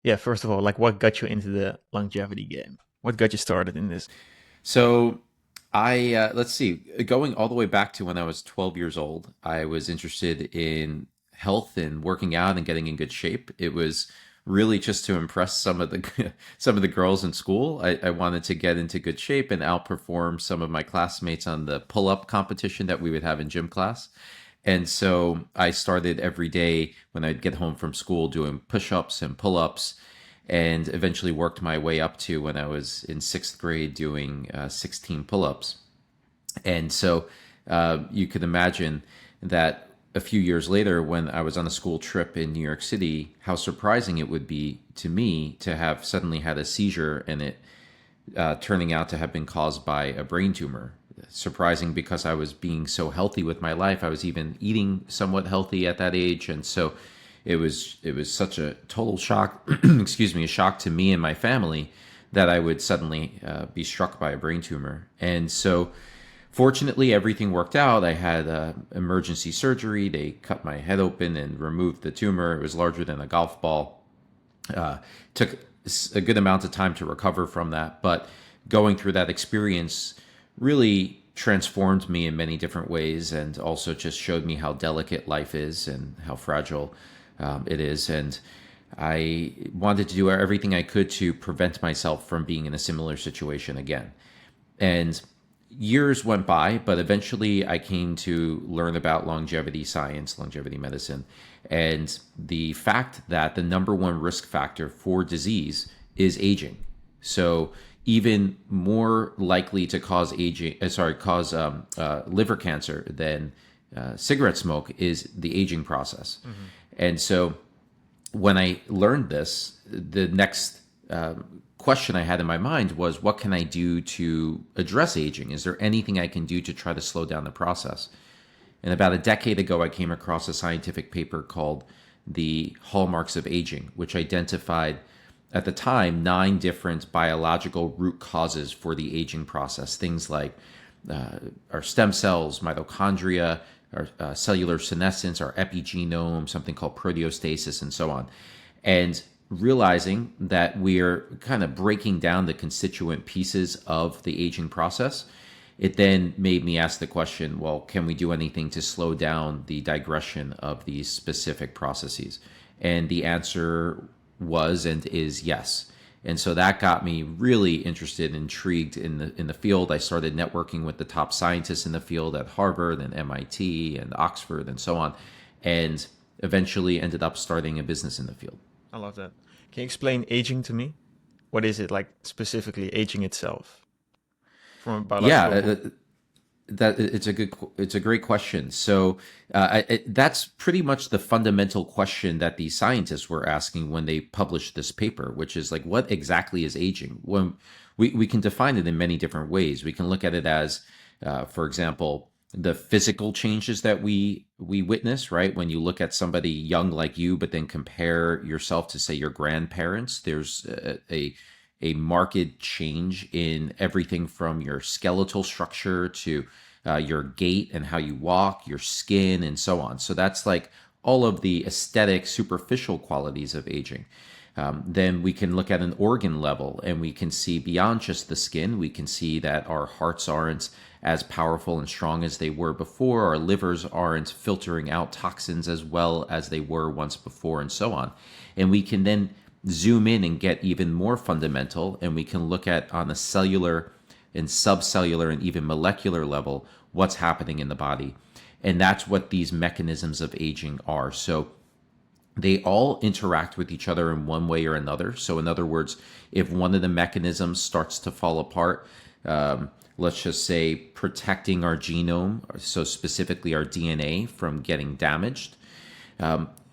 Yeah, first of all, like what got you into the longevity game? What got you started in this? So let's see, going all the way back to when I was 12 years old, I was interested in health and working out and getting in good shape. It was really just to impress some of the some of the girls in school. I wanted to get into good shape and outperform some of my classmates on the pull-up competition that we would have in gym class. And so I started every day when I'd get home from school doing push-ups and pull-ups, and eventually worked my way up to when I was in sixth grade doing 16 pull ups. And so you could imagine that a few years later, when I was on a school trip in New York City, how surprising it would be to me to have suddenly had a seizure and it turning out to have been caused by a brain tumor. Surprising because I was being so healthy with my life. I was even eating somewhat healthy at that age, and so it was such a total shock. Excuse me, a shock to me and my family that I would suddenly be struck by a brain tumor. And so, fortunately, everything worked out. I had emergency surgery. They cut my head open and removed the tumor. It was larger than a golf ball. uh, Took a good amount of time to recover from that, but going through that experience really transformed me in many different ways, and also just showed me how delicate life is and how fragile it is. And I wanted to do everything I could to prevent myself from being in a similar situation again. And years went by, but eventually I came to learn about longevity science, longevity medicine, and the fact that the number one risk factor for disease is aging. So even more likely to cause liver cancer than cigarette smoke is the aging process. Hmm. And so when I learned this, the next question I had in my mind was, what can I do to address aging? Is there anything I can do to try to slow down the process? And about a decade ago, I came across a scientific paper called The Hallmarks of Aging, which identified at the time 9 different biological root causes for the aging process. Things like our stem cells, mitochondria, our cellular senescence, our epigenome, something called proteostasis, and so on. And realizing that we're kind of breaking down the constituent pieces of the aging process, it then made me ask the question, well, can we do anything to slow down the digression of these specific processes? And the answer was and is yes. And so that got me really interested, intrigued in the field. I started networking with the top scientists in the field at Harvard and MIT and Oxford and so on, and eventually ended up starting a business in the field. I love that. Can you explain aging to me? What is it like specifically aging itself from a Yeah, biological point? it's a great question. So that's pretty much the fundamental question that the scientists were asking when they published this paper, which is like, what exactly is aging? When we can define it in many different ways. We can look at it as, for example, the physical changes that we witness, right? When you look at somebody young like you, but then compare yourself to, say, your grandparents, there's a marked change in everything from your skeletal structure to your gait and how you walk, your skin, and so on. So that's like all of the aesthetic, superficial qualities of aging. Then we can look at an organ level and we can see beyond just the skin. We can see that our hearts aren't as powerful and strong as they were before. Our livers aren't filtering out toxins as well as they were once before, and so on. And we can then zoom in and get even more fundamental, and we can look at, on a cellular and subcellular and even molecular level, what's happening in the body. And that's what these mechanisms of aging are. So they all interact with each other in one way or another. So, in other words, if one of the mechanisms starts to fall apart, let's just say protecting our genome, so specifically our DNA, from getting damaged,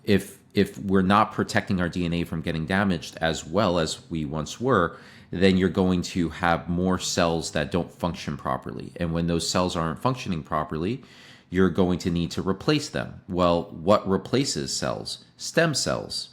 if we're not protecting our DNA from getting damaged as well as we once were, then you're going to have more cells that don't function properly. And when those cells aren't functioning properly, you're going to need to replace them. Well, what replaces cells? Stem cells.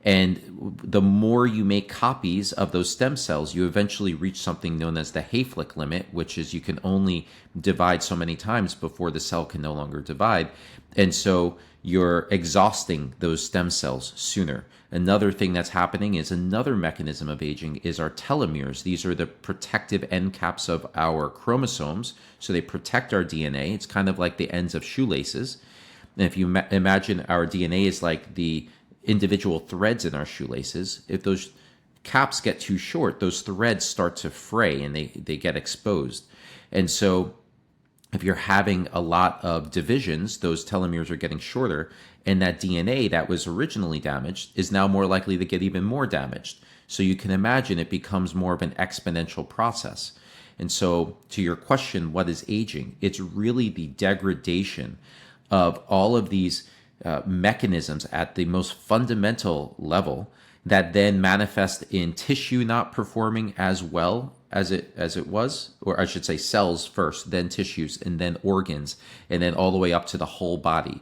And the more you make copies of those stem cells, you eventually reach something known as the Hayflick limit, which is you can only divide so many times before the cell can no longer divide. And so you're exhausting those stem cells sooner. Another thing that's happening is another mechanism of aging is our telomeres. These are the protective end caps of our chromosomes. So they protect our DNA. It's kind of like the ends of shoelaces. And if you imagine our DNA is like the individual threads in our shoelaces, if those caps get too short, those threads start to fray and they get exposed. And so if you're having a lot of divisions, those telomeres are getting shorter, and that DNA that was originally damaged is now more likely to get even more damaged. So you can imagine it becomes more of an exponential process. And so to your question, what is aging? It's really the degradation of all of these mechanisms at the most fundamental level that then manifest in tissue not performing as well as it was, or I should say cells first, then tissues, and then organs, and then all the way up to the whole body.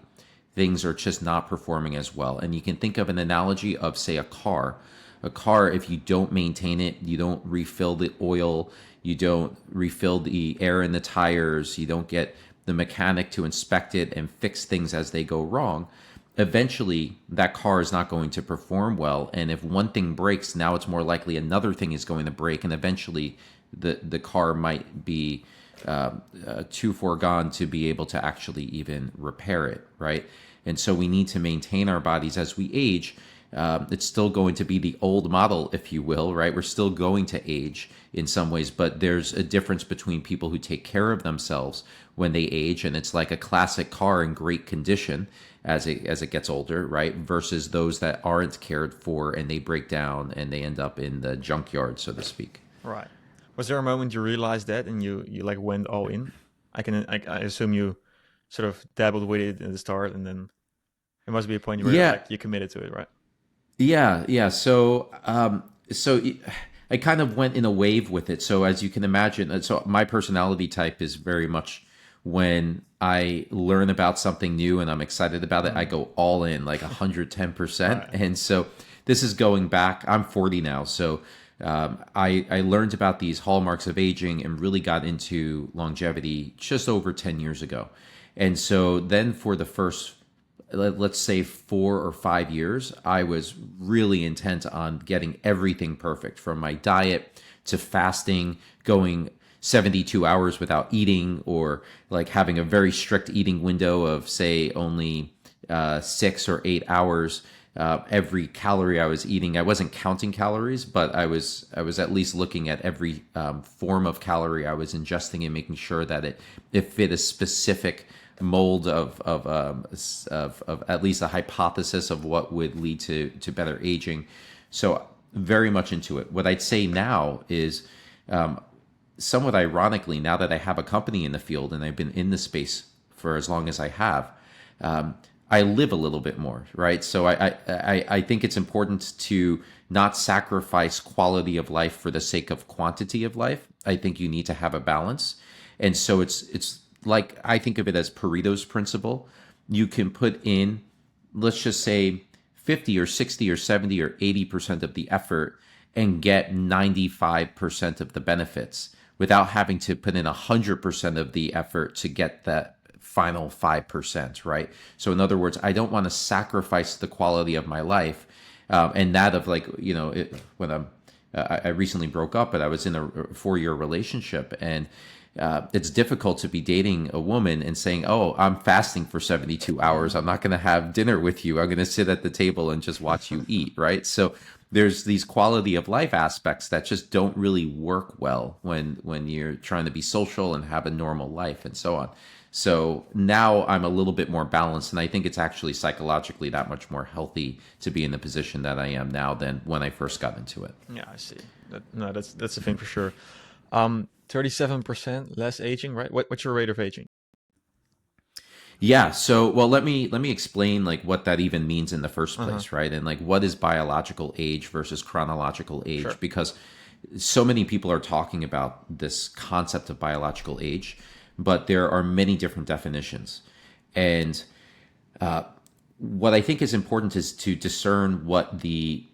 Things are just not performing as well. And you can think of an analogy of, say, a car. A car, if you don't maintain it, you don't refill the oil, you don't refill the air in the tires, you don't get the mechanic to inspect it and fix things as they go wrong, eventually that car is not going to perform well. And if one thing breaks, now it's more likely another thing is going to break, and eventually the car might be too far gone to be able to actually even repair it, right? And so we need to maintain our bodies as we age. It's still going to be the old model, if you will, right? We're still going to age in some ways, but there's a difference between people who take care of themselves when they age, and it's like a classic car in great condition as it gets older, right? Versus those that aren't cared for and they break down and they end up in the junkyard, so to speak. Right. Was there a moment you realized that and you like went all in? I assume you sort of dabbled with it at the start, and then it must be a point where like you committed to it, right? Yeah. So I kind of went in a wave with it. So as you can imagine, so my personality type is very much when I learn about something new and I'm excited about it, I go all in, like 110%. Right. And so this is going back, I'm 40 now. So I learned about these hallmarks of aging and really got into longevity just over 10 years ago. And so then for the first, let's say 4 or 5 years, I was really intent on getting everything perfect, from my diet to fasting, going 72 hours without eating, or like having a very strict eating window of, say, only 6 or 8 hours. Every calorie I was eating, I wasn't counting calories, but I was at least looking at every form of calorie I was ingesting and making sure that it fit a specific mold of at least a hypothesis of what would lead to better aging. So very much into it. What I'd say now is, somewhat ironically, now that I have a company in the field and I've been in the space for as long as I have, I live a little bit more, right? So I think it's important to not sacrifice quality of life for the sake of quantity of life. I think you need to have a balance. And so it's like, I think of it as Pareto's principle. You can put in, let's just say 50 or 60 or 70 or 80% of the effort and get 95% of the benefits without having to put in 100% of the effort to get that final 5%, right? So in other words, I don't want to sacrifice the quality of my life and that of, like, you know, when I recently broke up, but I was in a 4-year relationship, and it's difficult to be dating a woman and saying, oh, I'm fasting for 72 hours. I'm not going to have dinner with you. I'm going to sit at the table and just watch you eat, right? So there's these quality of life aspects that just don't really work well when you're trying to be social and have a normal life and so on. So now I'm a little bit more balanced, and I think it's actually psychologically that much more healthy to be in the position that I am now than when I first got into it. Yeah, I see. That's the thing for sure. 37% less aging, right? What's your rate of aging? Yeah. So, well, let me explain like what that even means in the first place, right? And like, what is biological age versus chronological age? Sure. Because so many people are talking about this concept of biological age, but there are many different definitions. And what I think is important is to discern what the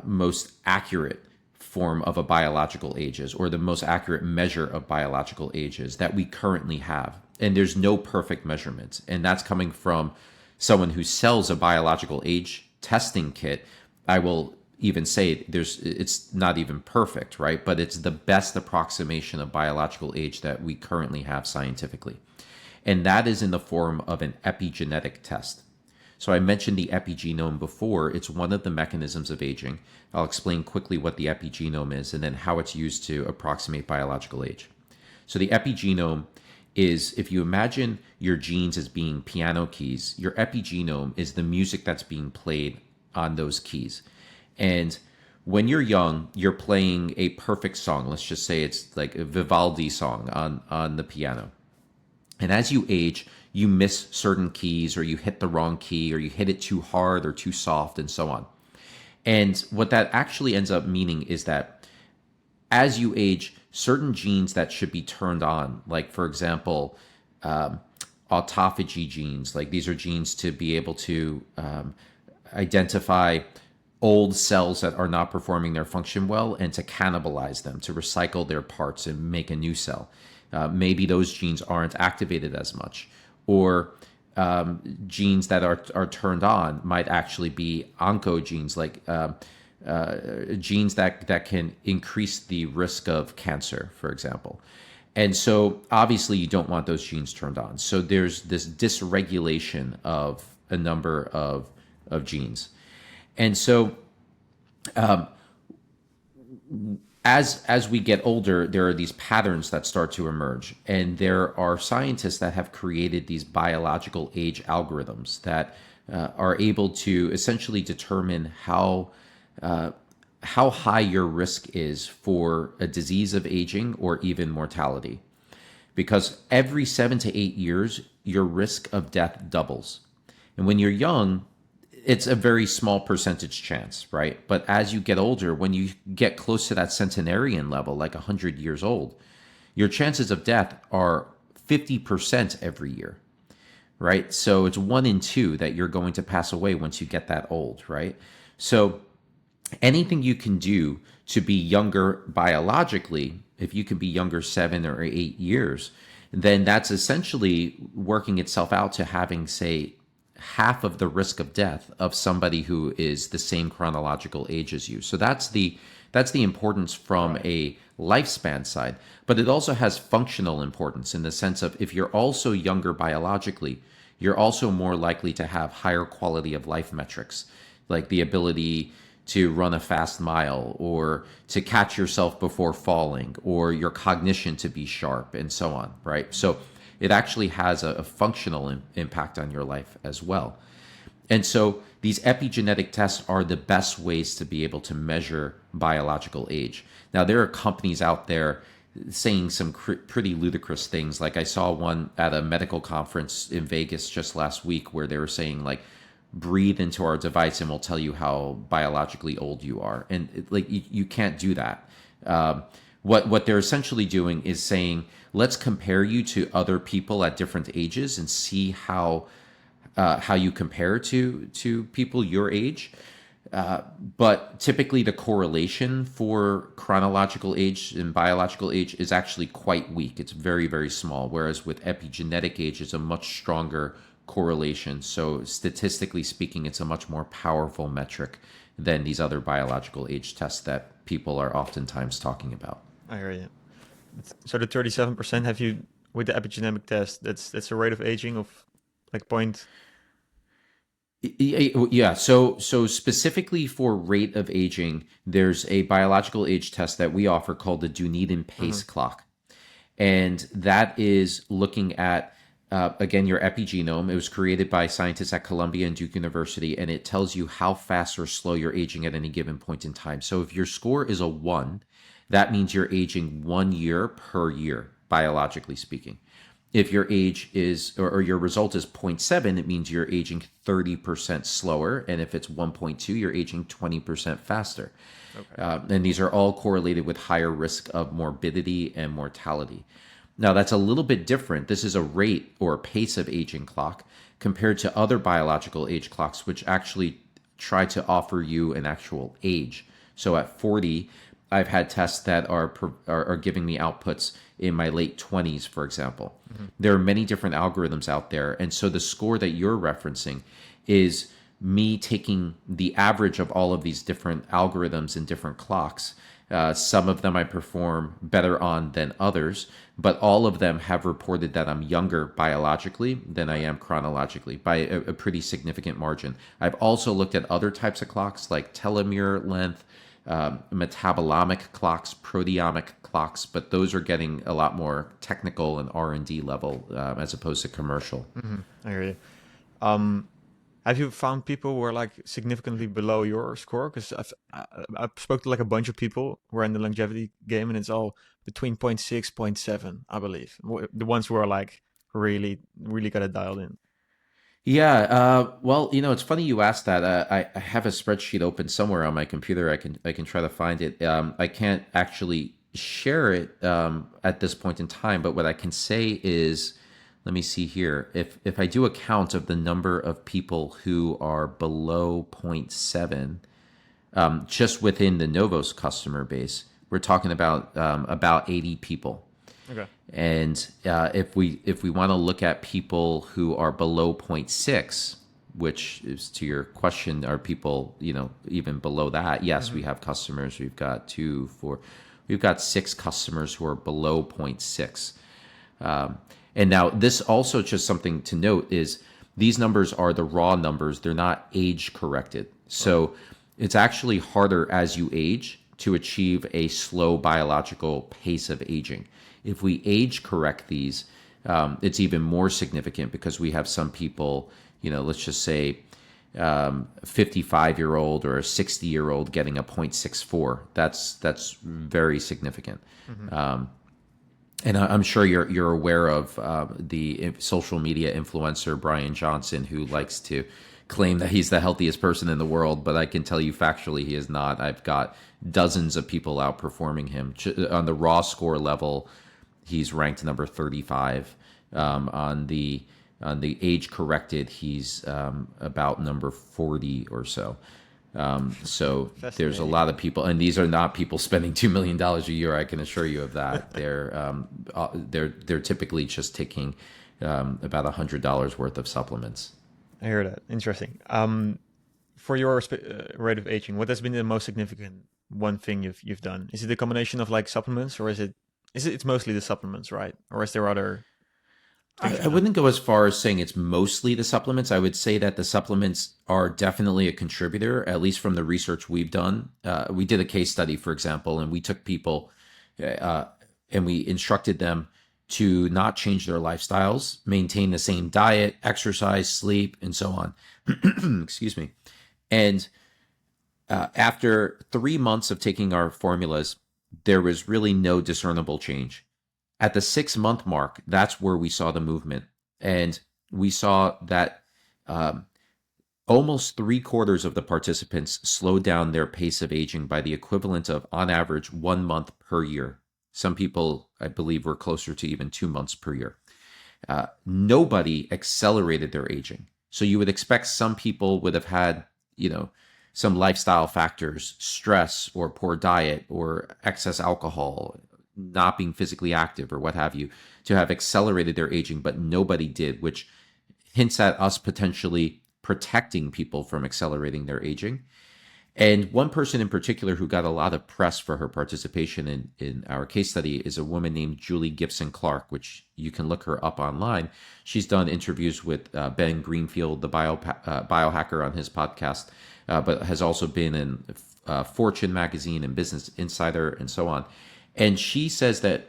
most accurate form of a biological age is, or the most accurate measure of biological age is that we currently have. And there's no perfect measurement. And that's coming from someone who sells a biological age testing kit. I will even say it's not even perfect, right? But it's the best approximation of biological age that we currently have scientifically. And that is in the form of an epigenetic test. So I mentioned the epigenome before. It's one of the mechanisms of aging. I'll explain quickly what the epigenome is and then how it's used to approximate biological age. So the epigenome is, if you imagine your genes as being piano keys, your epigenome is the music that's being played on those keys. And when you're young, you're playing a perfect song. Let's just say it's like a Vivaldi song on the piano. And as you age, you miss certain keys, or you hit the wrong key, or you hit it too hard or too soft, and so on. And what that actually ends up meaning is that as you age, certain genes that should be turned on, like, for example, autophagy genes, like these are genes to be able to identify old cells that are not performing their function well and to cannibalize them, to recycle their parts and make a new cell. Maybe those genes aren't activated as much, or genes that are turned on might actually be oncogenes, like genes that can increase the risk of cancer, for example. And so obviously you don't want those genes turned on. So there's this dysregulation of a number of genes. And so as we get older, there are these patterns that start to emerge. And there are scientists that have created these biological age algorithms that are able to essentially determine how high your risk is for a disease of aging or even mortality. Because every 7 to 8 years, your risk of death doubles. And when you're young, it's a very small percentage chance, right? But as you get older, when you get close to that centenarian level, like 100 years old, your chances of death are 50% every year, right? So it's 1 in 2 that you're going to pass away once you get that old, right? So anything you can do to be younger biologically, if you can be younger 7 or 8 years, then that's essentially working itself out to having, say, half of the risk of death of somebody who is the same chronological age as you. So that's the importance from a lifespan side, but it also has functional importance in the sense of if you're also younger biologically, you're also more likely to have higher quality of life metrics, like the ability to run a fast mile, or to catch yourself before falling, or your cognition to be sharp, and so on, right? So it actually has a functional impact on your life as well. And so these epigenetic tests are the best ways to be able to measure biological age. Now, there are companies out there saying some pretty ludicrous things. Like I saw one at a medical conference in Vegas just last week where they were saying, like, breathe into our device and we'll tell you how biologically old you are. And you can't do that. What they're essentially doing is saying, let's compare you to other people at different ages and see how you compare to people your age. But typically the correlation for chronological age and biological age is actually quite weak. It's very, very small. Whereas with epigenetic age, it's a much stronger correlation. So statistically speaking, it's a much more powerful metric than these other biological age tests that people are oftentimes talking about. I hear you. So the 37% have you with the epigenetic test? That's a rate of aging of like point. Yeah. So specifically for rate of aging, there's a biological age test that we offer called the Dunedin Pace Clock, and that is looking at again your epigenome. It was created by scientists at Columbia and Duke University, and it tells you how fast or slow you're aging at any given point in time. So if your score is a 1, that means you're aging 1 year per year, biologically speaking. If your age is, or your result is 0.7, it means you're aging 30% slower. And if it's 1.2, you're aging 20% faster. Okay. And these are all correlated with higher risk of morbidity and mortality. Now, that's a little bit different. This is a rate or a pace of aging clock compared to other biological age clocks, which actually try to offer you an actual age. So at 40, I've had tests that are giving me outputs in my late 20s, for example. Mm-hmm. There are many different algorithms out there. And so the score that you're referencing is me taking the average of all of these different algorithms and different clocks. Some of them I perform better on than others, but all of them have reported that I'm younger biologically than I am chronologically by a pretty significant margin. I've also looked at other types of clocks like telomere length, metabolomic clocks, proteomic clocks, but those are getting a lot more technical and R&D level as opposed to commercial. Mm-hmm. I hear you. Have you found people who are like significantly below your score? Because I've spoke to like a bunch of people who are in the longevity game, and it's all between 0.6, 0.7, I believe. The ones who are like really, really got it dialed in. Yeah, well, it's funny you asked that. I have a spreadsheet open somewhere on my computer. I can try to find it. I can't actually share it at this point in time, but what I can say is, let me see here. If I do a count of the number of people who are below zero point 0.7, just within the Novos customer base, we're talking about 80 people. Okay. And if we want to look at people who are below 0.6, which is to your question, are people even below that? Yes, we have customers. We've got 6 customers who are below 0.6. And now this also just something to note is these numbers are the raw numbers. They're not age corrected. So it's actually harder as you age to achieve a slow biological pace of aging. If we age correct these, it's even more significant because we have some people, let's just say 55-year-old or a 60-year-old getting a 0.64. That's very significant. Mm-hmm. And I'm sure you're aware of the social media influencer Brian Johnson, who likes to claim that he's the healthiest person in the world, but I can tell you factually he is not. I've got dozens of people outperforming him. On the raw score level, he's ranked number 35. On the age corrected, he's about number 40 or so. So there's a lot of people, and these are not people spending $2 million a year. I can assure you of that. They're typically just taking about $100 worth of supplements. I hear that. Interesting. For your rate of aging, what has been the most significant one thing you've done? Is it a combination of like supplements, or it's mostly the supplements, right? Or is there other? I wouldn't go as far as saying it's mostly the supplements. I would say that the supplements are definitely a contributor, at least from the research we've done. We did a case study, for example, and we took people and we instructed them to not change their lifestyles, maintain the same diet, exercise, sleep, and so on. Excuse me. And after 3 months of taking our formulas, there was really no discernible change. At the 6-month mark, that's where we saw the movement. And we saw that almost 3/4 of the participants slowed down their pace of aging by the equivalent of, on average, 1 month per year. Some people, I believe, were closer to even 2 months per year. Nobody accelerated their aging. So you would expect some people would have had, some lifestyle factors, stress or poor diet or excess alcohol, not being physically active or what have you, to have accelerated their aging, but nobody did, which hints at us potentially protecting people from accelerating their aging. And one person in particular who got a lot of press for her participation in our case study is a woman named Julie Gibson Clark, which you can look her up online. She's done interviews with Ben Greenfield, the biohacker, on his podcast, but has also been in Fortune magazine and Business Insider and so on. And she says that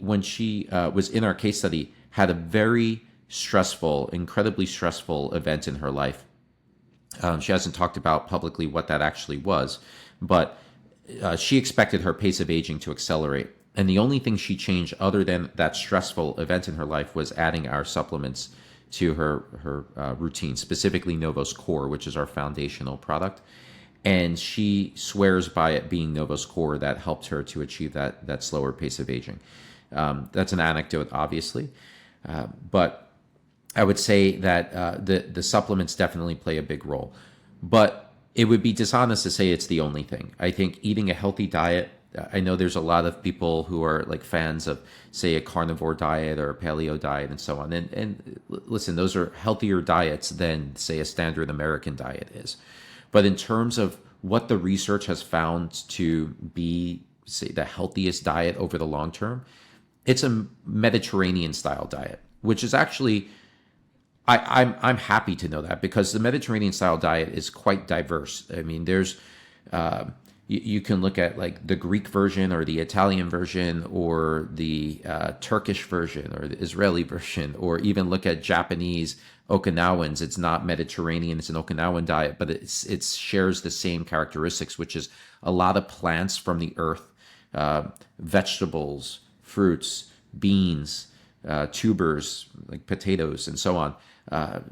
when she was in our case study, had a very stressful, incredibly stressful event in her life. She hasn't talked about publicly what that actually was, but she expected her pace of aging to accelerate. And the only thing she changed other than that stressful event in her life was adding our supplements to her routine, specifically Novos Core, which is our foundational product. And she swears by it being Novos Core that helped her to achieve that slower pace of aging. That's an anecdote, obviously. But I would say that the supplements definitely play a big role, but it would be dishonest to say it's the only thing. I think eating a healthy diet. I know there's a lot of people who are like fans of, say, a carnivore diet or a paleo diet and so on. And listen, those are healthier diets than, say, a standard American diet is. But in terms of what the research has found to be, say, the healthiest diet over the long term, it's a Mediterranean style diet, which is actually I'm happy to know that because the Mediterranean style diet is quite diverse. I mean, there's you can look at like the Greek version or the Italian version or the Turkish version or the Israeli version, or even look at Japanese Okinawans. It's not Mediterranean; it's an Okinawan diet, but it shares the same characteristics, which is a lot of plants from the earth, vegetables, fruits, beans, tubers like potatoes, and so on,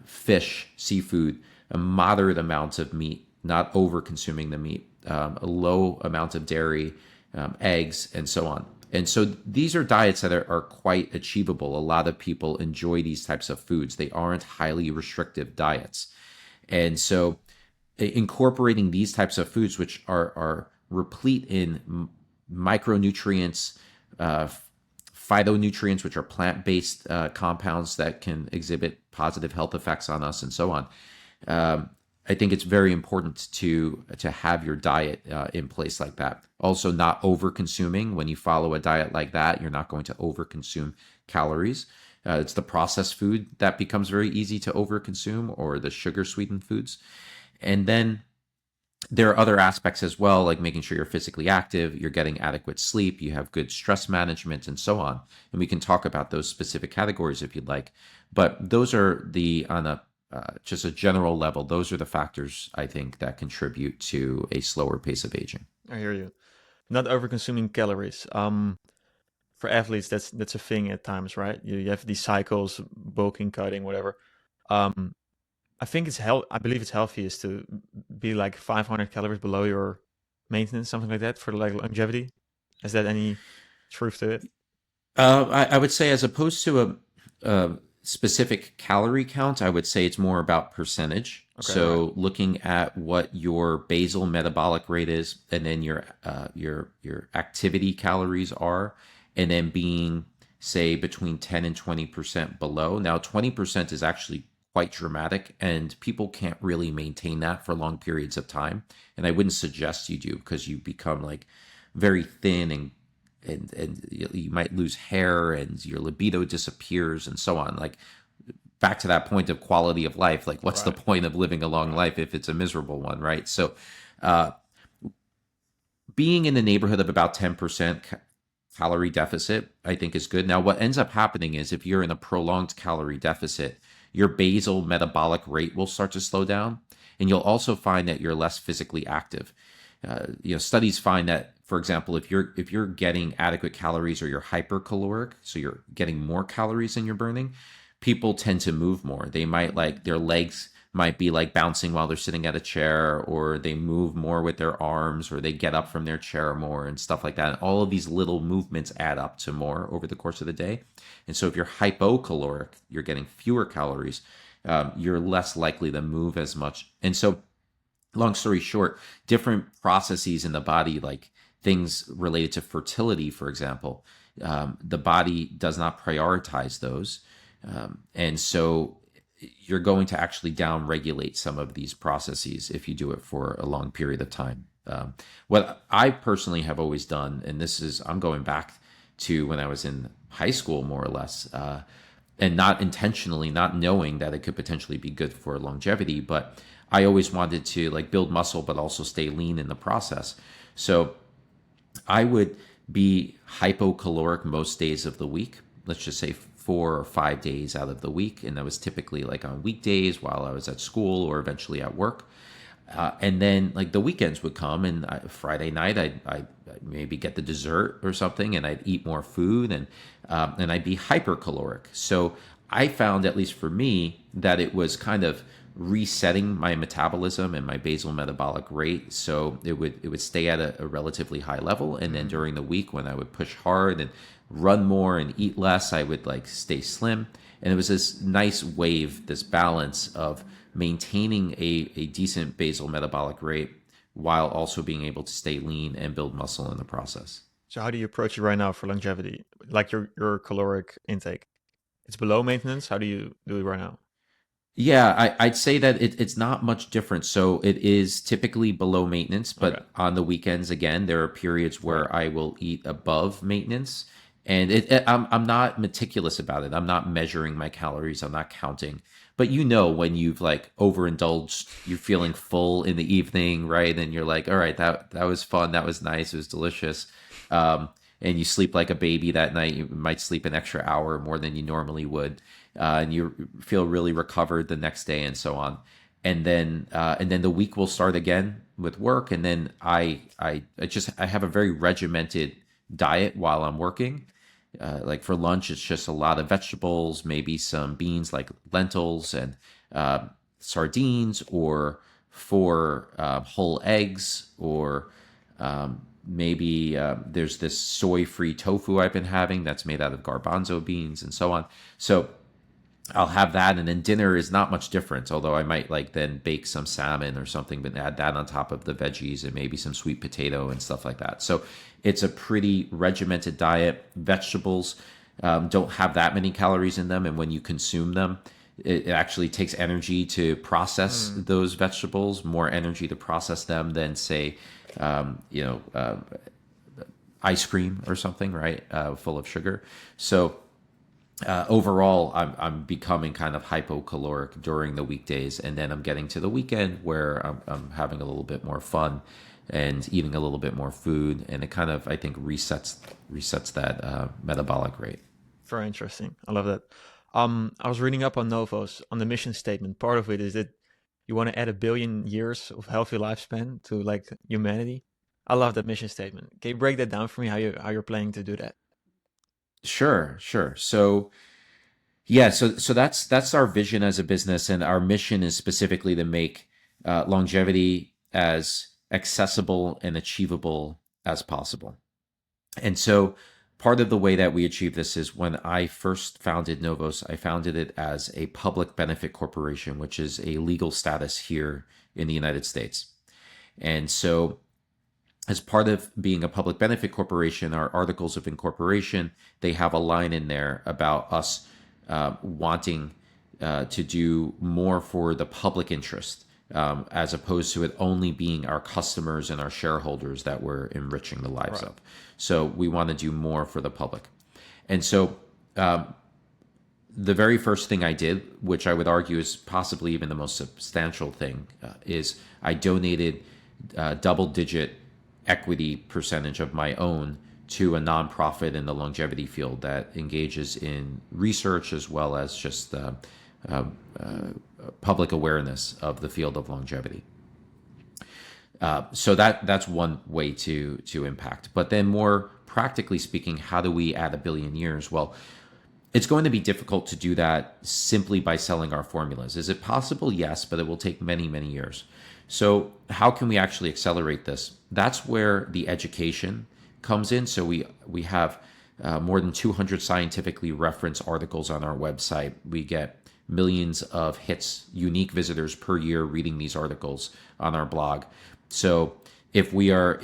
fish, seafood, a moderate amount of meat, not over consuming the meat, a low amount of dairy, eggs, and so on. And so these are diets that are quite achievable. A lot of people enjoy these types of foods. They aren't highly restrictive diets. And so incorporating these types of foods, which are replete in micronutrients, phytonutrients, which are plant-based compounds that can exhibit positive health effects on us, and so on. I think it's very important to have your diet in place like that. Also, not over-consuming. When you follow a diet like that, you're not going to over-consume calories. It's the processed food that becomes very easy to over-consume, or the sugar-sweetened foods. And then there are other aspects as well, like making sure you're physically active, you're getting adequate sleep, you have good stress management, and so on. And we can talk about those specific categories if you'd like. But those are on a just a general level, those are the factors I think that contribute to a slower pace of aging. I hear you. Not over consuming calories. For athletes, that's a thing at times, right? You have these cycles, bulking, cutting, whatever. Um, I think I believe it's healthiest to be like 500 calories below your maintenance, something like that, for like longevity. Is that any truth to it? I would say, as opposed to a specific calorie count, I would say it's more about percentage. Okay, right. So looking at what your basal metabolic rate is, and then your activity calories are, and then being, say, between 10 and 20% below. Now, 20% is actually quite dramatic, and people can't really maintain that for long periods of time. And I wouldn't suggest you do, because you become like very thin, and you might lose hair, and your libido disappears, and so on. Like, back to that point of quality of life, like what's the Right. point of living a long life if it's a miserable one, right? So uh, being in the neighborhood of about 10% calorie deficit, I think, is good. Now, what ends up happening is, if you're in a prolonged calorie deficit, your basal metabolic rate will start to slow down, and you'll also find that you're less physically active. Studies find that, for example, if you're getting adequate calories, or you're hypercaloric, so you're getting more calories than you're burning, people tend to move more. They might, like, their legs might be like bouncing while they're sitting at a chair, or they move more with their arms, or they get up from their chair more, and stuff like that. And all of these little movements add up to more over the course of the day. And so if you're hypocaloric, you're getting fewer calories, you're less likely to move as much. And so, long story short, different processes in the body, like things related to fertility, for example, the body does not prioritize those. And so you're going to actually down-regulate some of these processes if you do it for a long period of time. What I personally have always done, and I'm going back to when I was in high school, more or less, and not intentionally, not knowing that it could potentially be good for longevity, but I always wanted to, like, build muscle, but also stay lean in the process. So I would be hypocaloric most days of the week. Let's just say 4 or 5 days out of the week, and that was typically like on weekdays while I was at school, or eventually at work. And then, like, the weekends would come, and Friday night I'd maybe get the dessert or something, and I'd eat more food, and I'd be hypercaloric. So I found, at least for me, that it was kind of resetting my metabolism and my basal metabolic rate, so it would stay at a relatively high level. And then during the week, when I would push hard and run more and eat less, I would like stay slim. And it was this nice wave, this balance of maintaining a decent basal metabolic rate while also being able to stay lean and build muscle in the process. So how do you approach it right now for longevity? Like your caloric intake, it's below maintenance. How do you do it right now? Yeah, I'd say that it's not much different. So it is typically below maintenance, Okay, but on the weekends, again, there are periods right. where I will eat above maintenance. And I'm not meticulous about it. I'm not measuring my calories. I'm not counting. But when you've like overindulged, you're feeling full in the evening, right? And you're like, all right, that was fun. That was nice. It was delicious. And you sleep like a baby that night. You might sleep an extra hour more than you normally would, and you feel really recovered the next day, and so on. And then the week will start again with work, and then I have a very regimented diet while I'm working. Like for lunch, it's just a lot of vegetables, maybe some beans like lentils and sardines, or four whole eggs, or maybe there's this soy-free tofu I've been having that's made out of garbanzo beans, and so on. So I'll have that, and then dinner is not much different. Although I might like then bake some salmon or something, but add that on top of the veggies and maybe some sweet potato and stuff like that. So it's a pretty regimented diet. Vegetables don't have that many calories in them, and when you consume them, it actually takes energy to process Mm. those vegetables, more energy to process them than say, um, you know, uh, ice cream or something, right? Full of sugar. So overall, I'm becoming kind of hypocaloric during the weekdays, and then I'm getting to the weekend where I'm having a little bit more fun and eating a little bit more food, and it kind of, I think, resets that metabolic rate. Very interesting. I love that. I was reading up on Novos on the mission statement. Part of it is that you want to add 1 billion years of healthy lifespan to like humanity. I love that mission statement. Can you break that down for me? How you're planning to do that? Sure, sure. So yeah, so that's our vision as a business, and our mission is specifically to make longevity as accessible and achievable as possible. And so part of the way that we achieve this is, when I first founded Novos, I founded it as a public benefit corporation, which is a legal status here in the United States. And so, as part of being a public benefit corporation, our articles of incorporation, they have a line in there about us wanting to do more for the public interest, as opposed to it only being our customers and our shareholders that we're enriching the lives Right. of. So we want to do more for the public. And so the very first thing I did, which I would argue is possibly even the most substantial thing, is I donated double digit equity percentage of my own to a nonprofit in the longevity field that engages in research as well as just uh, public awareness of the field of longevity. So that's one way to impact. But then, more practically speaking, how do we add 1 billion years? Well, it's going to be difficult to do that simply by selling our formulas. Is it possible? Yes, but it will take many, many years. So how can we actually accelerate this? That's where the education comes in. So we have more than 200 scientifically referenced articles on our website. We get millions of hits, unique visitors per year reading these articles on our blog. So if we are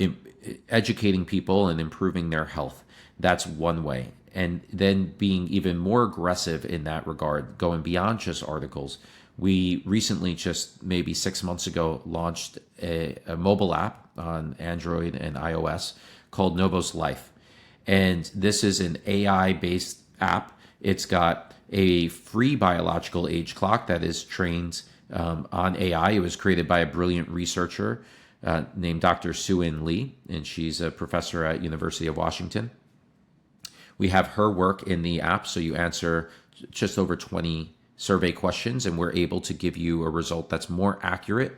educating people and improving their health, that's one way. And then being even more aggressive in that regard, going beyond just articles. We recently, just maybe 6 months ago, launched a mobile app on Android and iOS called Novos Life. And this is an AI based app. It's got a free biological age clock that is trained on AI. It was created by a brilliant researcher named Dr. Sue-In Lee, and she's a professor at University of Washington. We have her work in the app, so you answer just over 20 survey questions, and we're able to give you a result that's more accurate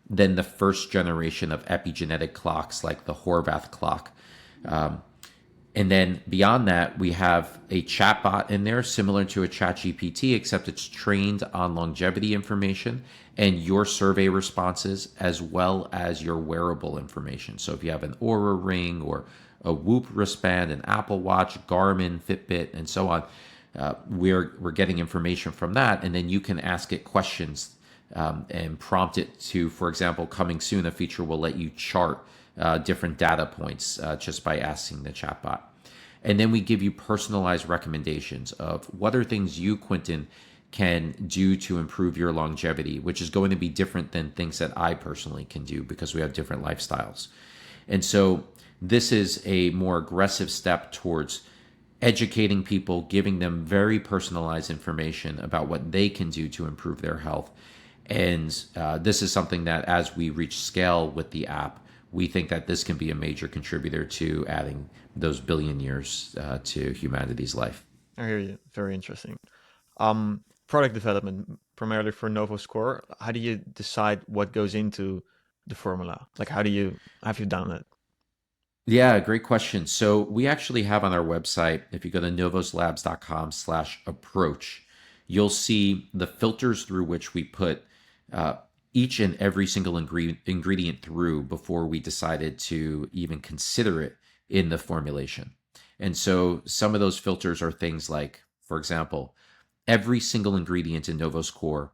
than the first generation of epigenetic clocks like the Horvath clock. And then beyond that, we have a chatbot in there similar to a chat GPT, except it's trained on longevity information and your survey responses, as well as your wearable information. So if you have an Aura Ring or a Whoop wristband, an Apple Watch, Garmin, Fitbit, and so on, we're getting information from that. And then you can ask it questions and prompt it to, for example, coming soon, a feature will let you chart different data points just by asking the chatbot. And then we give you personalized recommendations of what are things you, Quentin, can do to improve your longevity, which is going to be different than things that I personally can do because we have different lifestyles. And so this is a more aggressive step towards educating people, giving them very personalized information about what they can do to improve their health. And this is something that as we reach scale with the app, we think that this can be a major contributor to adding those billion years to humanity's life. I hear you. Very interesting. Product development, primarily for Novos Core. How do you decide what goes into the formula? Like, have you done it? Yeah, great question. So we actually have on our website, if you go to novoslabs.com/approach, you'll see the filters through which we put each and every single ingredient through before we decided to even consider it in the formulation. And so some of those filters are things like, for example, every single ingredient in Novos Core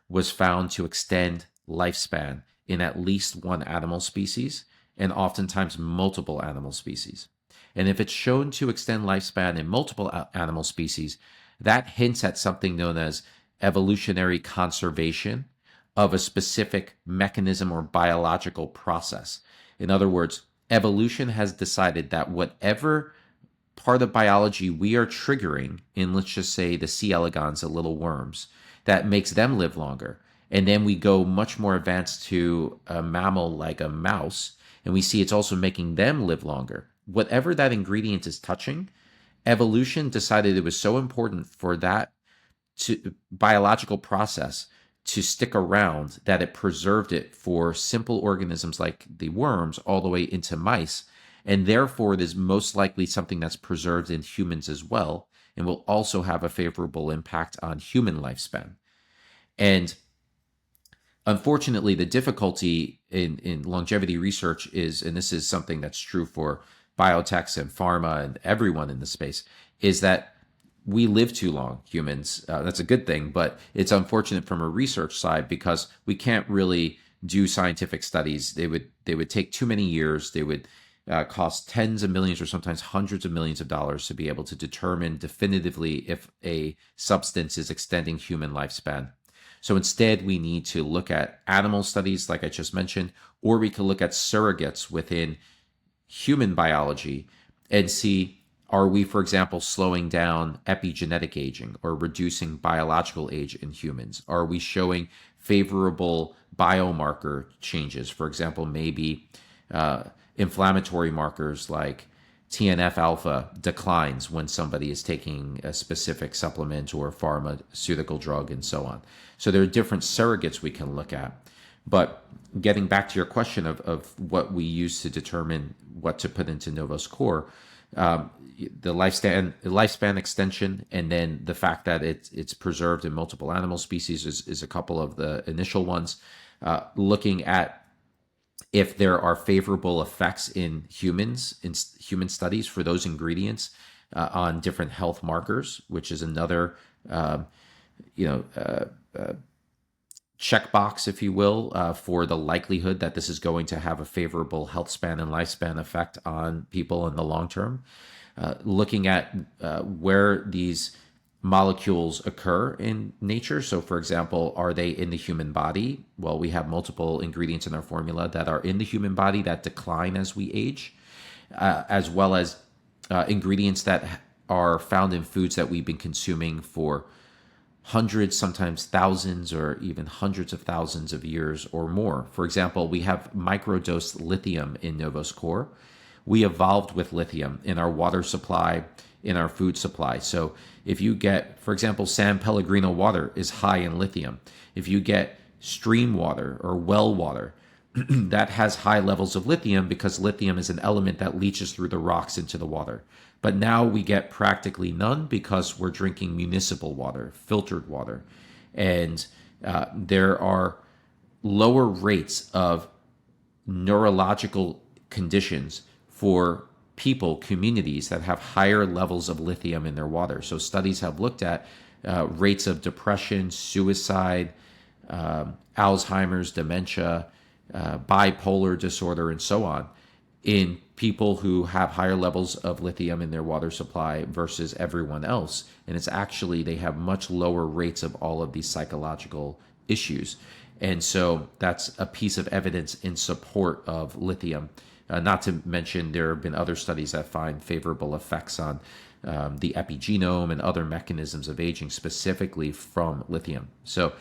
was found to extend lifespan in at least one animal species and oftentimes multiple animal species. And if it's shown to extend lifespan in multiple animal species, that hints at something known as evolutionary conservation of a specific mechanism or biological process. In other words, evolution has decided that whatever part of biology we are triggering in, let's just say, the C. elegans, the little worms, that makes them live longer. And then we go much more advanced to a mammal like a mouse, and we see it's also making them live longer. Whatever that ingredient is touching, evolution decided it was so important for that biological process to stick around that it preserved it for simple organisms like the worms all the way into mice. And therefore, it is most likely something that's preserved in humans as well and will also have a favorable impact on human lifespan. And unfortunately, the difficulty in longevity research is, and this is something that's true for biotechs and pharma and everyone in the space, is that we live too long, humans. That's a good thing, but it's unfortunate from a research side because we can't really do scientific studies. They would take too many years. They would cost tens of millions or sometimes hundreds of millions of dollars to be able to determine definitively if a substance is extending human lifespan. So instead, we need to look at animal studies, like I just mentioned, or we can look at surrogates within human biology and see, are we, for example, slowing down epigenetic aging or reducing biological age in humans? Are we showing favorable biomarker changes? For example, maybe inflammatory markers like TNF alpha declines when somebody is taking a specific supplement or pharmaceutical drug and so on. So there are different surrogates we can look at. But getting back to your question of what we use to determine what to put into Novos Core, the lifespan extension, and then the fact that it's preserved in multiple animal species is a couple of the initial ones. Looking at if there are favorable effects in humans, in human studies for those ingredients on different health markers, which is another, checkbox, if you will, for the likelihood that this is going to have a favorable health span and lifespan effect on people in the long term. Looking at where these molecules occur in nature. So, for example, are they in the human body? Well, we have multiple ingredients in our formula that are in the human body that decline as we age, as well as ingredients that are found in foods that we've been consuming for hundreds, sometimes thousands, or even hundreds of thousands of years or more. For example, we have microdose lithium in Novos Core. We evolved with lithium in our water supply, in our food supply. So if you get, for example, San Pellegrino water is high in lithium. If you get stream water or well water, that has high levels of lithium because lithium is an element that leaches through the rocks into the water. But now we get practically none because we're drinking municipal water, filtered water. And there are lower rates of neurological conditions for people, communities that have higher levels of lithium in their water. So studies have looked at rates of depression, suicide, Alzheimer's, dementia, bipolar disorder, and so on in people who have higher levels of lithium in their water supply versus everyone else. And it's actually, they have much lower rates of all of these psychological issues. And so that's a piece of evidence in support of lithium. Not to mention, there have been other studies that find favorable effects on the epigenome and other mechanisms of aging specifically from lithium. So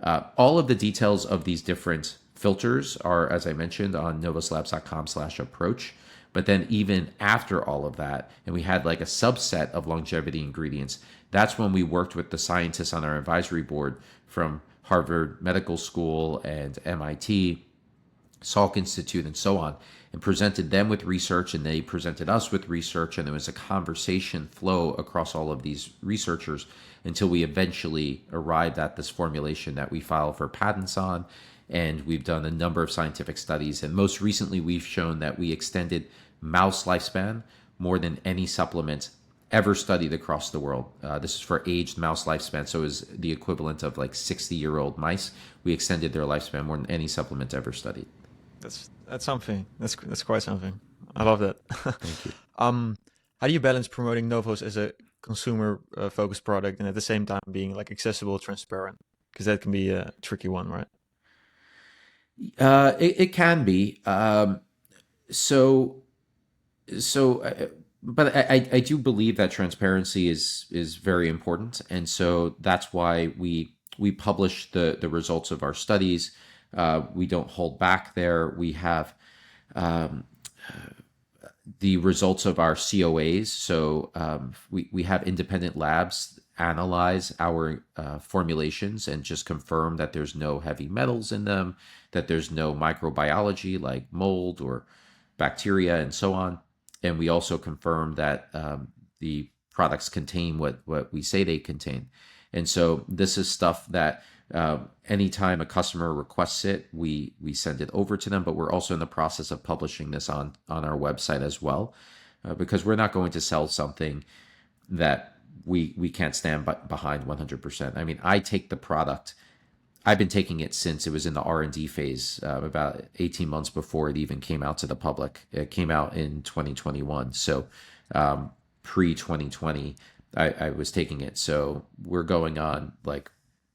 all of the details of these different filters are, as I mentioned, on novoslabs.com/approach. But then even after all of that, and we had like a subset of longevity ingredients, that's when we worked with the scientists on our advisory board from Harvard Medical School and MIT, Salk Institute, and so on, and presented them with research, and they presented us with research, and there was a conversation flow across all of these researchers until we eventually arrived at this formulation that we file for patents on. And we've done a number of scientific studies, and most recently we've shown that we extended mouse lifespan more than any supplement ever studied across the world. This is for aged mouse lifespan, so it was the equivalent of like 60-year-old mice. We extended their lifespan more than any supplement ever studied. That's something. That's quite something. I love that. Thank you. How do you balance promoting Novos as a consumer focused product and at the same time being like accessible, transparent? Because that can be a tricky one, right? It can be. So, but I do believe that transparency is very important, and so that's why we publish the results of our studies. We don't hold back there. We have the results of our COAs. So we have independent labs analyze our formulations and just confirm that there's no heavy metals in them, that there's no microbiology like mold or bacteria and so on. And we also confirm that the products contain what we say they contain. And so this is stuff that anytime a customer requests it, we send it over to them, but we're also in the process of publishing this on our website as well, because we're not going to sell something that we can't stand behind 100%. I mean, I take the product. I've been taking it since it was in the R&D phase, about 18 months before it even came out to the public. It came out in 2021. So pre-2020, I was taking it. So we're going on like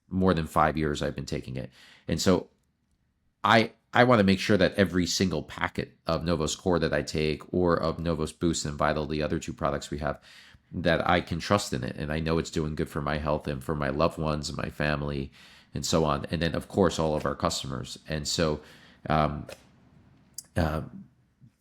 more than 5 years I've been taking it. And so I want to make sure that every single packet of Novos Core that I take, or of Novos Boost and Vital, the other two products we have, that I can trust in it. And I know it's doing good for my health and for my loved ones and my family and so on. And then, of course, all of our customers. And so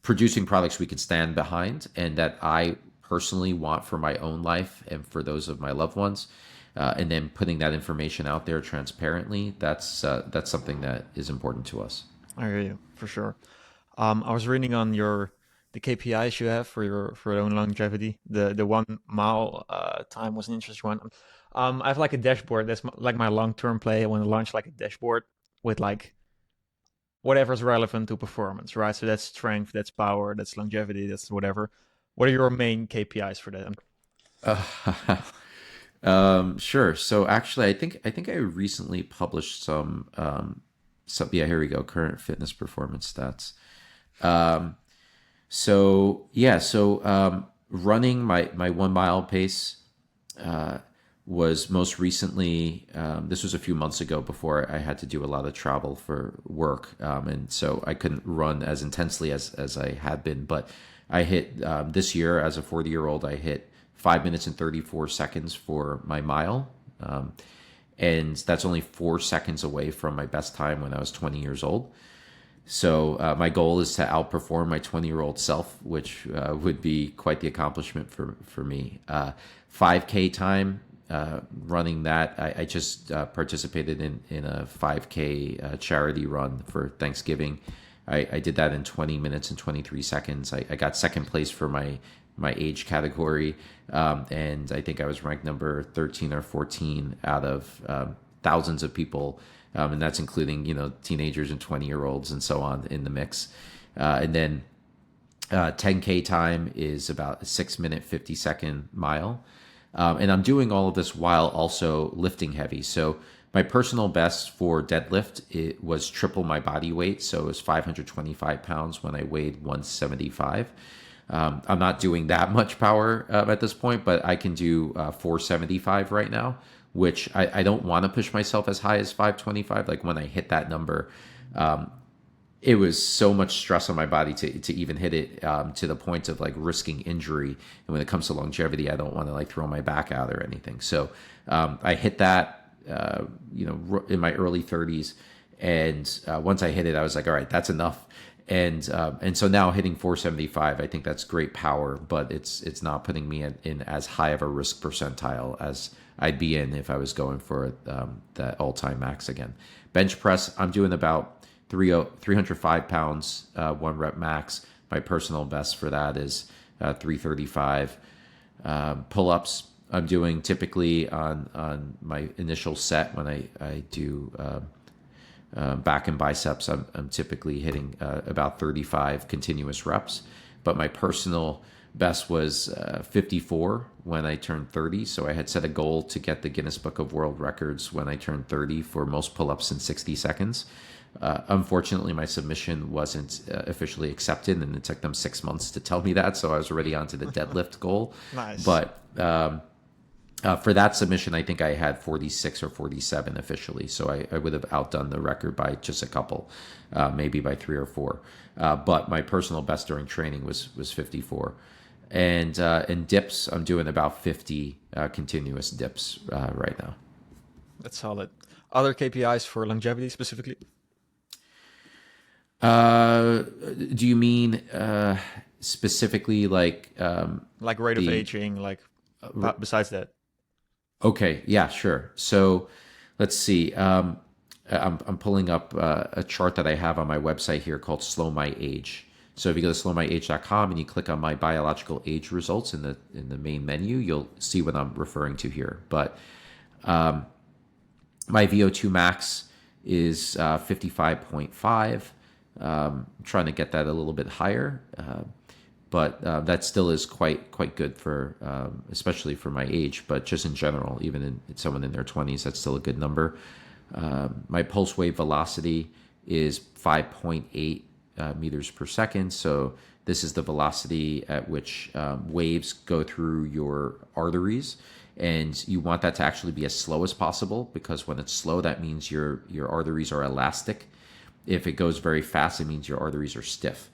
producing products we can stand behind and that I personally want for my own life and for those of my loved ones. And then putting that information out there transparently, that's something that is important to us. I hear you for sure. I was reading on the KPIs you have for your own longevity. The 1 mile time was an interesting one. I have like a dashboard. That's like my long-term play. I want to launch like a dashboard with like whatever's relevant to performance, right? So that's strength, that's power, that's longevity, that's whatever. What are your main KPIs for that? Sure. So actually, I think I recently published some. Yeah, here we go. Current fitness performance stats. Running my 1 mile pace was most recently. This was a few months ago before I had to do a lot of travel for work, and so I couldn't run as intensely as I had been. But I hit this year as a 40-year-old. I hit 5 minutes and 34 seconds for my mile. And that's only 4 seconds away from my best time when I was 20 years old. So my goal is to outperform my 20-year-old self, which would be quite the accomplishment for me. 5K time, running that. I just participated in a 5K charity run for Thanksgiving. I did that in 20 minutes and 23 seconds. I got second place for my age category, and I think I was ranked number 13 or 14 out of thousands of people, and that's including teenagers and 20-year-olds and so on in the mix. And then 10K time is about a 6 minute 50-second mile. And I'm doing all of this while also lifting heavy. So my personal best for deadlift, it was triple my body weight. So it was 525 pounds when I weighed 175. I'm not doing that much power at this point, but I can do 475 right now, which I don't want to push myself as high as 525. Like when I hit that number, it was so much stress on my body to even hit it, to the point of like risking injury. And when it comes to longevity, I don't want to like throw my back out or anything. So I hit that, in my early 30s. And once I hit it, I was like, all right, that's enough. And so now hitting 475, I think that's great power, but it's not putting me in as high of a risk percentile as I'd be in if I was going for that all-time max again. Bench press, I'm doing about 305 pounds, 1 rep max. My personal best for that is 335. Pull-ups, I'm doing typically on my initial set when I do back and biceps. I'm typically hitting about 35 continuous reps, but my personal best was 54 when I turned 30. So I had set a goal to get the Guinness Book of World Records when I turned 30 for most pull-ups in 60 seconds. Unfortunately, my submission wasn't officially accepted, and it took them 6 months to tell me that. So I was already on to the deadlift goal. Nice. But for that submission, I think I had 46 or 47 officially. So I would have outdone the record by just a couple, maybe by 3 or 4. But my personal best during training was 54. And in dips, I'm doing about 50 continuous dips right now. That's solid. Other KPIs for longevity specifically? Do you mean specifically like Rate of aging, besides that? Okay, yeah, sure. So let's see. I'm pulling up a chart that I have on my website here called Slow My Age. So if you go to slowmyage.com and you click on my biological age results in the main menu, you'll see what I'm referring to here. But my VO2 max is 55.5. I'm trying to get that a little bit higher, but that still is quite good for, especially for my age. But just in general, even in someone in their 20s, that's still a good number. My pulse wave velocity is 5.8 meters per second. So this is the velocity at which waves go through your arteries. And you want that to actually be as slow as possible, because when it's slow, that means your arteries are elastic. If it goes very fast, it means your arteries are stiff.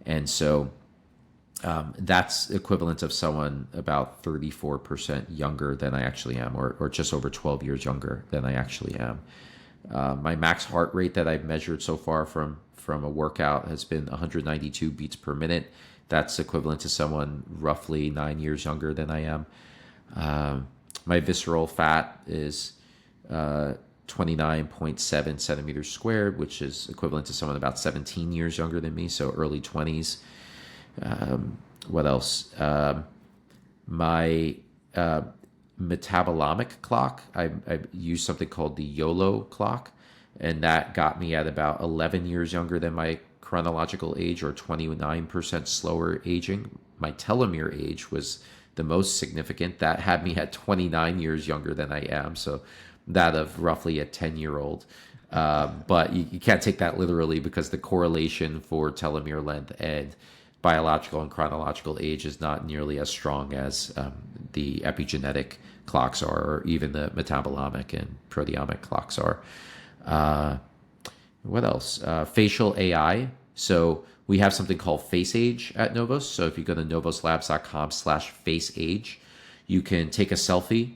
And so that's equivalent of someone about 34% younger than I actually am, or just over 12 years younger than I actually am. My max heart rate that I've measured so far from a workout has been 192 beats per minute. That's equivalent to someone roughly 9 years younger than I am. My visceral fat is 29.7 centimeters squared, which is equivalent to someone about 17 years younger than me, so early 20s. What else? My metabolomic clock, I used something called the YOLO clock, and that got me at about 11 years younger than my chronological age, or 29% slower aging. My telomere age was the most significant. That had me at 29 years younger than I am, so that of roughly a 10-year-old. But you can't take that literally, because the correlation for telomere length and biological and chronological age is not nearly as strong as the epigenetic clocks are, or even the metabolomic and proteomic clocks are. What else? Facial AI. So we have something called Face Age at Novos. So if you go to novoslabs.com/faceage, you can take a selfie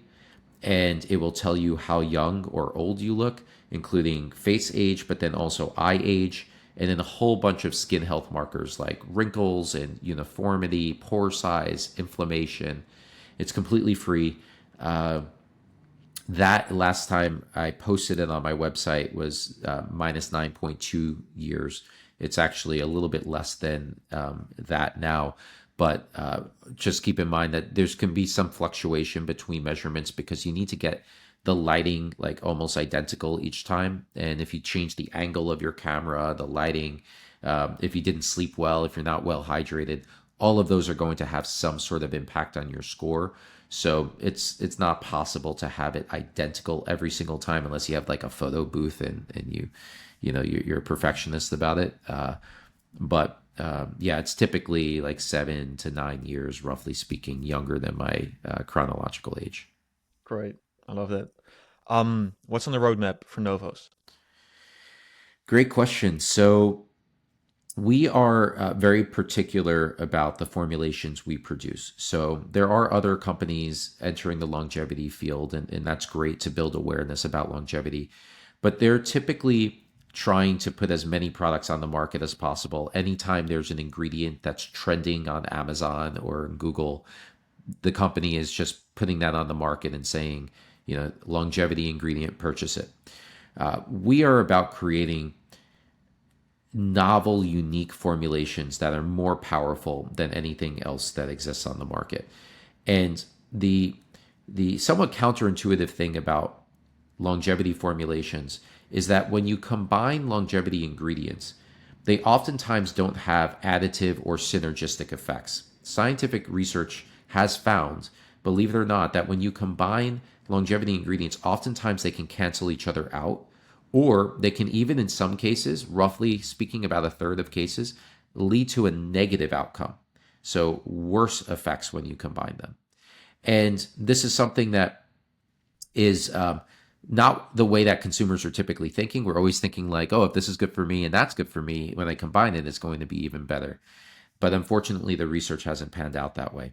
and it will tell you how young or old you look, including face age, but then also eye age, and then a whole bunch of skin health markers like wrinkles and uniformity, pore size, inflammation. It's completely free. That last time I posted it on my website was minus 9.2 years. It's actually a little bit less than that now. But just keep in mind that there's can be some fluctuation between measurements because you need to get the lighting like almost identical each time. And if you change the angle of your camera, the lighting, if you didn't sleep well, if you're not well hydrated, all of those are going to have some sort of impact on your score. So it's not possible to have it identical every single time unless you have like a photo booth and you're a perfectionist about it. But yeah, it's typically like 7 to 9 years, roughly speaking, younger than my chronological age. Great. I love that. What's on the roadmap for Novos? Great question. So we are very particular about the formulations we produce. So there are other companies entering the longevity field, and that's great to build awareness about longevity. But they're typically trying to put as many products on the market as possible. Anytime there's an ingredient that's trending on Amazon or Google, the company is just putting that on the market and saying, longevity ingredient, purchase it. We are about creating novel, unique formulations that are more powerful than anything else that exists on the market. And the somewhat counterintuitive thing about longevity formulations is that when you combine longevity ingredients, they oftentimes don't have additive or synergistic effects. Scientific research has found, believe it or not, that when you combine longevity ingredients, oftentimes they can cancel each other out, or they can even, in some cases, roughly speaking, about a third of cases, lead to a negative outcome. So worse effects when you combine them. And this is something that is not the way that consumers are typically thinking. We're always thinking like, oh, if this is good for me and that's good for me, when I combine it, it's going to be even better. But unfortunately, the research hasn't panned out that way.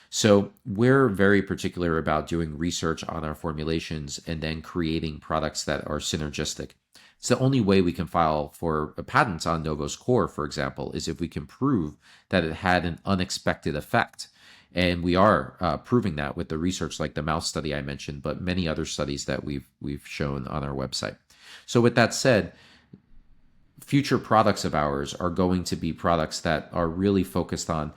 So we're very particular about doing research on our formulations and then creating products that are synergistic. It's the only way we can file for a patent on Novos Core, for example, is if we can prove that it had an unexpected effect. And we are proving that with the research like the mouse study I mentioned, but many other studies that we've shown on our website. So with that said, future products of ours are going to be products that are really focused on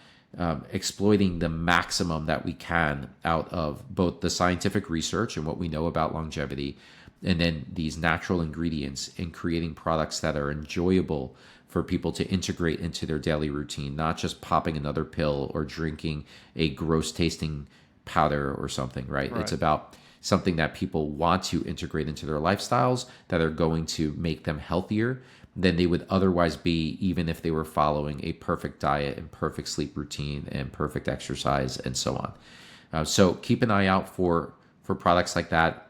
exploiting the maximum that we can out of both the scientific research and what we know about longevity, and then these natural ingredients, in creating products that are enjoyable for people to integrate into their daily routine, not just popping another pill or drinking a gross tasting powder or something, right? It's Right. about something that people want to integrate into their lifestyles that are going to make them healthier than they would otherwise be, even if they were following a perfect diet and perfect sleep routine and perfect exercise and so on. So keep an eye out for products like that.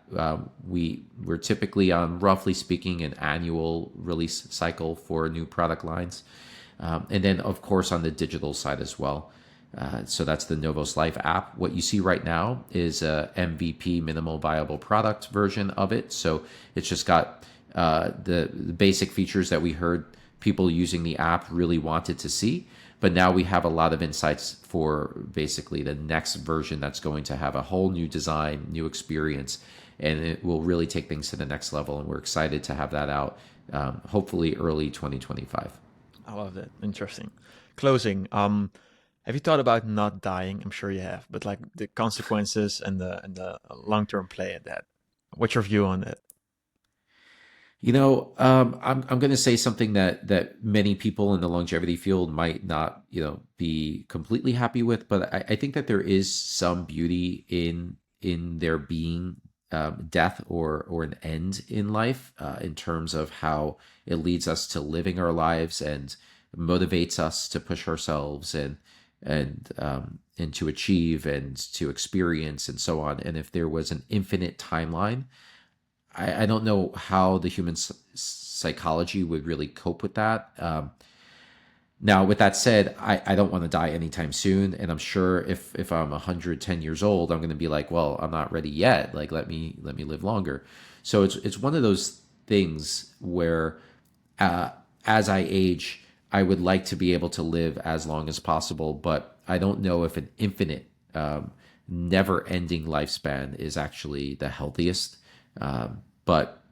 We're typically on, roughly speaking, an annual release cycle for new product lines, and then of course on the digital side as well. So that's the Novos Life app. What you see right now is a MVP, minimal viable product version of it. So it's just got the basic features that we heard people using the app really wanted to see. But now we have a lot of insights for basically the next version that's going to have a whole new design, new experience, and it will really take things to the next level. And we're excited to have that out, hopefully early 2025. I love that. Interesting. Closing. Have you thought about not dying? I'm sure you have, but like the consequences and the long-term play at that. What's your view on that? I'm going to say something that many people in the longevity field might not, be completely happy with, but I think that there is some beauty in there being death or an end in life, in terms of how it leads us to living our lives and motivates us to push ourselves and to achieve and to experience and so on. And if there was an infinite timeline, I don't know how the human psychology would really cope with that. Now, with that said, I don't want to die anytime soon, and I'm sure if I'm 110 years old, I'm going to be like, well, I'm not ready yet. Like, let me live longer. So it's one of those things where, as I age, I would like to be able to live as long as possible, but I don't know if an infinite, never-ending lifespan is actually the healthiest. But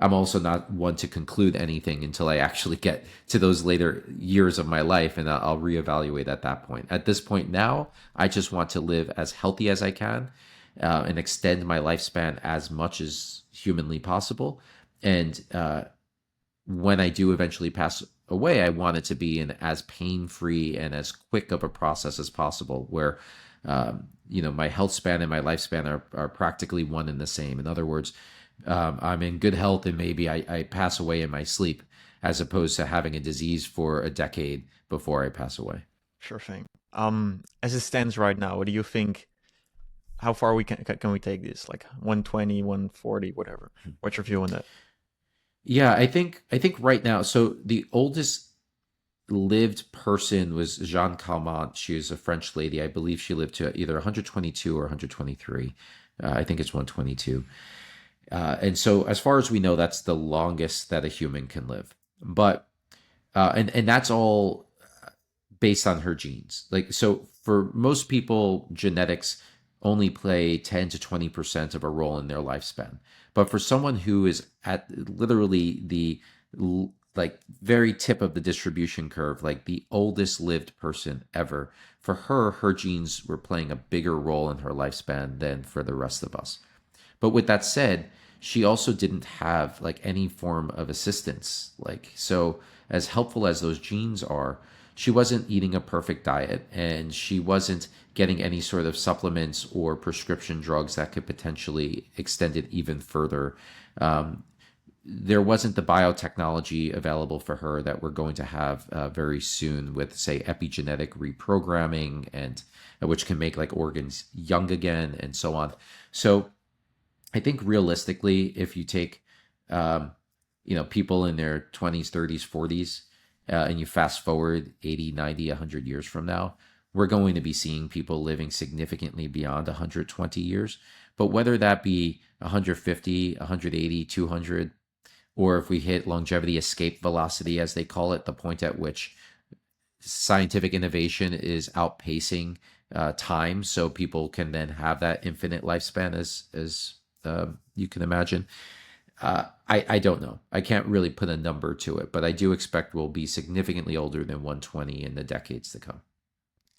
I'm also not one to conclude anything until I actually get to those later years of my life, and I'll reevaluate at that point. At this point now, I just want to live as healthy as I can, and extend my lifespan as much as humanly possible. And when I do eventually pass away, I want it to be in as pain free and as quick of a process as possible, where my health span and my lifespan are practically one and the same. In other words, I'm in good health and maybe I pass away in my sleep, as opposed to having a disease for a decade before I pass away. Sure thing. As it stands right now, what do you think? How far we can we take this? Like 120, 140, whatever. What's your view on that? Yeah, I think right now, so the oldest lived person was Jeanne Calment. She was a French lady. I believe she lived to either 122 or 123. I think it's 122. And so, as far as we know, that's the longest that a human can live. But and that's all based on her genes. Like, so for most people, genetics only play 10 to 20% of a role in their lifespan. But for someone who is at literally the like very tip of the distribution curve, like the oldest lived person ever, for her, her genes were playing a bigger role in her lifespan than for the rest of us. But with that said, she also didn't have like any form of assistance. Like, so as helpful as those genes are, she wasn't eating a perfect diet, and she wasn't getting any sort of supplements or prescription drugs that could potentially extend it even further. Um, there wasn't the biotechnology available for her that we're going to have very soon with, say, epigenetic reprogramming, and which can make like organs young again and so on. So I think realistically, if you take, um, people in their 20s, 30s, 40s, and you fast forward 80, 90, 100 years from now, we're going to be seeing people living significantly beyond 120 years. But whether that be 150, 180, 200, or if we hit longevity escape velocity, as they call it, the point at which scientific innovation is outpacing time, so people can then have that infinite lifespan, as you can imagine. I don't know. I can't really put a number to it, but I do expect we'll be significantly older than 120 in the decades to come.